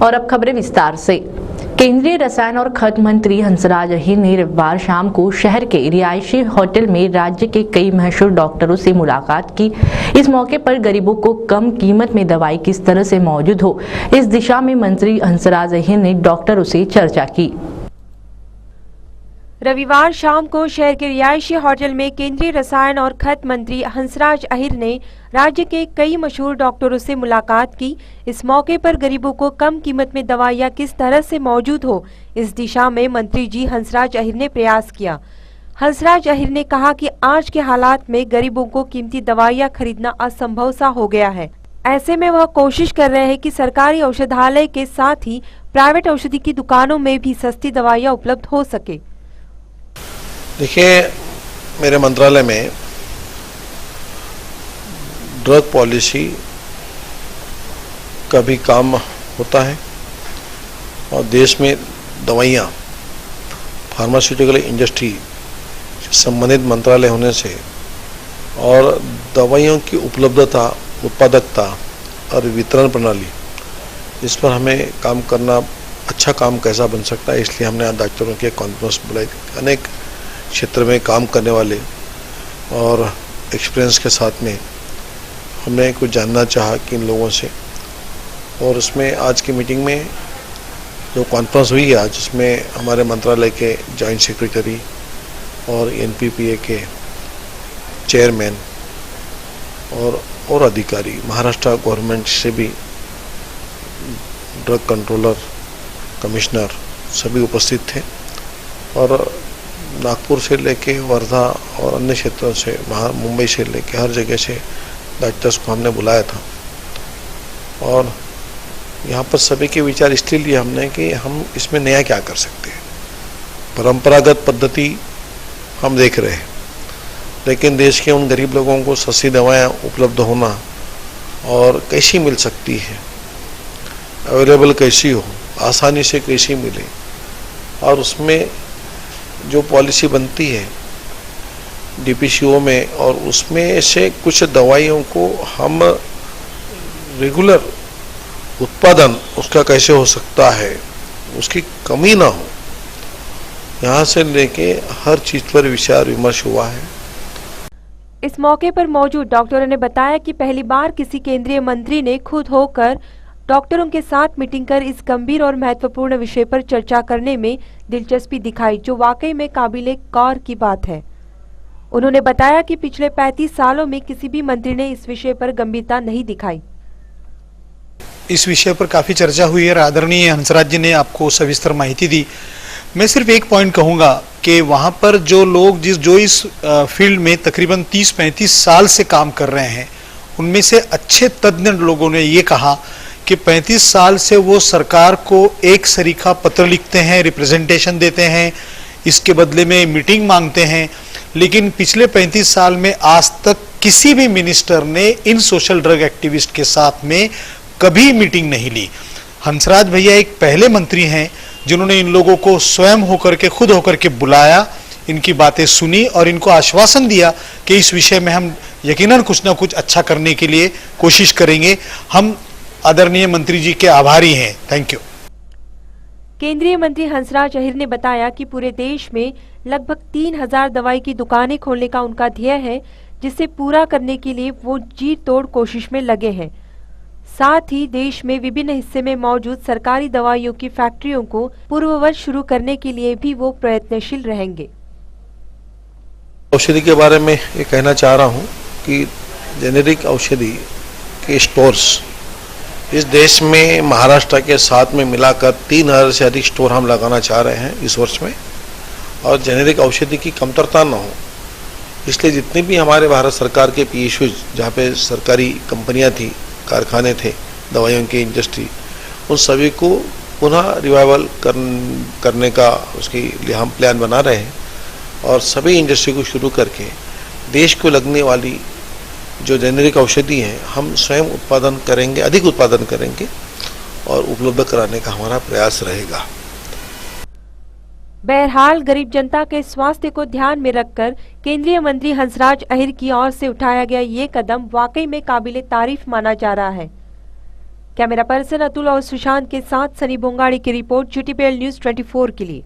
और अब खबरें विस्तार से। केंद्रीय रसायन और खाद्य मंत्री हंसराज अहीर ने रविवार शाम को शहर के रिहायशी होटल में राज्य के कई मशहूर डॉक्टरों से मुलाकात की। इस मौके पर गरीबों को कम कीमत में दवाई किस तरह से मौजूद हो, इस दिशा में मंत्री हंसराज अहीर ने डॉक्टरों से चर्चा की। रविवार शाम को शहर के रिहायशी होटल में केंद्रीय रसायन और खाद्य मंत्री हंसराज अहीर ने राज्य के कई मशहूर डॉक्टरों से मुलाकात की। इस मौके पर गरीबों को कम कीमत में दवाइयां किस तरह से मौजूद हो, इस दिशा में मंत्री जी हंसराज अहीर ने प्रयास किया। हंसराज अहीर ने कहा कि आज के हालात में गरीबों को कीमती दवाइयां खरीदना असंभव सा हो गया है। ऐसे में वह कोशिश कर रहे हैं कि सरकारी औषधालय के साथ ही प्राइवेट औषधि की दुकानों में भी सस्ती दवाइयां उपलब्ध हो सके। देखिए, मेरे मंत्रालय में ड्रग पॉलिसी का भी काम होता है और देश में दवाइयाँ फार्मास्यूटिकल इंडस्ट्री से संबंधित मंत्रालय होने से और दवाइयों की उपलब्धता, उत्पादकता और वितरण प्रणाली, इस पर हमें काम करना, अच्छा काम कैसा बन सकता है, इसलिए हमने आज डॉक्टरों की कॉन्फ्रेंस बुलाई। अनेक क्षेत्र में काम करने वाले और एक्सपीरियंस के साथ में हमने कुछ जानना चाहा कि इन लोगों से, और उसमें आज की मीटिंग में जो कॉन्फ्रेंस हुई है आज, जिसमें हमारे मंत्रालय के जॉइंट सेक्रेटरी और एनपीपीए के चेयरमैन और अधिकारी, महाराष्ट्र गवर्नमेंट से भी ड्रग कंट्रोलर, कमिश्नर सभी उपस्थित थे, और नागपुर से लेके वर्धा और अन्य क्षेत्रों से, मुंबई से लेके हर जगह से डॉक्टर्स को हमने बुलाया था। और यहाँ पर सभी के विचार इसलिए लिए हमने कि हम इसमें नया क्या कर सकते हैं। परंपरागत पद्धति हम देख रहे हैं, लेकिन देश के उन गरीब लोगों को सस्ती दवाएं उपलब्ध होना और कैसी मिल सकती है, अवेलेबल कैसी हो, आसानी से कैसी मिले, और उसमें जो पॉलिसी बनती है डीपीसीओ में, और उसमें से कुछ दवाइयों को हम रेगुलर उत्पादन उसका कैसे हो सकता है, उसकी कमी ना हो, यहाँ से लेके हर चीज पर विचार विमर्श हुआ है। इस मौके पर मौजूद डॉक्टरों ने बताया कि पहली बार किसी केंद्रीय मंत्री ने खुद होकर डॉक्टरों के साथ मीटिंग कर इस गंभीर और महत्वपूर्ण विषय पर चर्चा करने में दिलचस्पी दिखाई, जो वाकई में काबिले गौर की बात है। उन्होंने बताया कि पिछले 35 सालों में किसी भी मंत्री ने इस विषय पर गंभीरता नहीं दिखाई। इस विषय पर काफी चर्चा हुई है। आदरणीय हंसराज जी ने आपको सविस्तर माहिती दी। मैं सिर्फ एक पॉइंट कहूंगा कि वहां पर जो लोग जो इस फील्ड में तकरीबन 30-35 साल से काम कर रहे हैं, उनमें से अच्छे तज्ञ लोगों ने ये कहा कि 35 साल से वो सरकार को एक सरीखा पत्र लिखते हैं, रिप्रेजेंटेशन देते हैं, इसके बदले में मीटिंग मांगते हैं, लेकिन पिछले 35 साल में आज तक किसी भी मिनिस्टर ने इन सोशल ड्रग एक्टिविस्ट के साथ में कभी मीटिंग नहीं ली। हंसराज भैया एक पहले मंत्री हैं जिन्होंने इन लोगों को स्वयं होकर के, खुद होकर के बुलाया, इनकी बातें सुनी और इनको आश्वासन दिया कि इस विषय में हम यकीनन कुछ ना कुछ अच्छा करने के लिए कोशिश करेंगे। हम आदरणीय मंत्री जी के आभारी हैं। Thank you. केंद्रीय मंत्री हंसराज अहीर ने बताया कि पूरे देश में लगभग 3000 दवाई की दुकानें खोलने का उनका ध्येय है, जिसे पूरा करने के लिए वो जी तोड़ कोशिश में लगे हैं। साथ ही देश में विभिन्न हिस्से में मौजूद सरकारी दवाइयों की फैक्ट्रियों को पूर्ववत शुरू करने के लिए भी वो प्रयत्नशील रहेंगे। औषधि के बारे में ये कहना चाह रहा हूँ कि जेनेरिक औषधि के स्टोर्स इस देश में महाराष्ट्र के साथ में मिलाकर 3000 से अधिक स्टोर हम लगाना चाह रहे हैं इस वर्ष में, और जेनेरिक औषधि की कमतरता न हो, इसलिए जितने भी हमारे भारत सरकार के पीएसयूज, जहाँ पे सरकारी कंपनियां थी, कारखाने थे, दवाइयों की इंडस्ट्री, उन सभी को पुनः रिवाइवल करने का उसके लिए हम प्लान बना रहे हैं, और सभी इंडस्ट्री को शुरू करके देश को लगने वाली जो जेनेरिक औषधि हैं हम स्वयं उत्पादन करेंगे, अधिक उत्पादन करेंगे और उपलब्ध कराने का हमारा प्रयास रहेगा। बहरहाल गरीब जनता के स्वास्थ्य को ध्यान में रखकर केंद्रीय मंत्री हंसराज अहीर की ओर से उठाया गया ये कदम वाकई में काबिले तारीफ माना जा रहा है। कैमरा पर्सन अतुल और सुशांत के साथ सनी बोंगाड़ी की रिपोर्ट GTPL न्यूज 24 के लिए।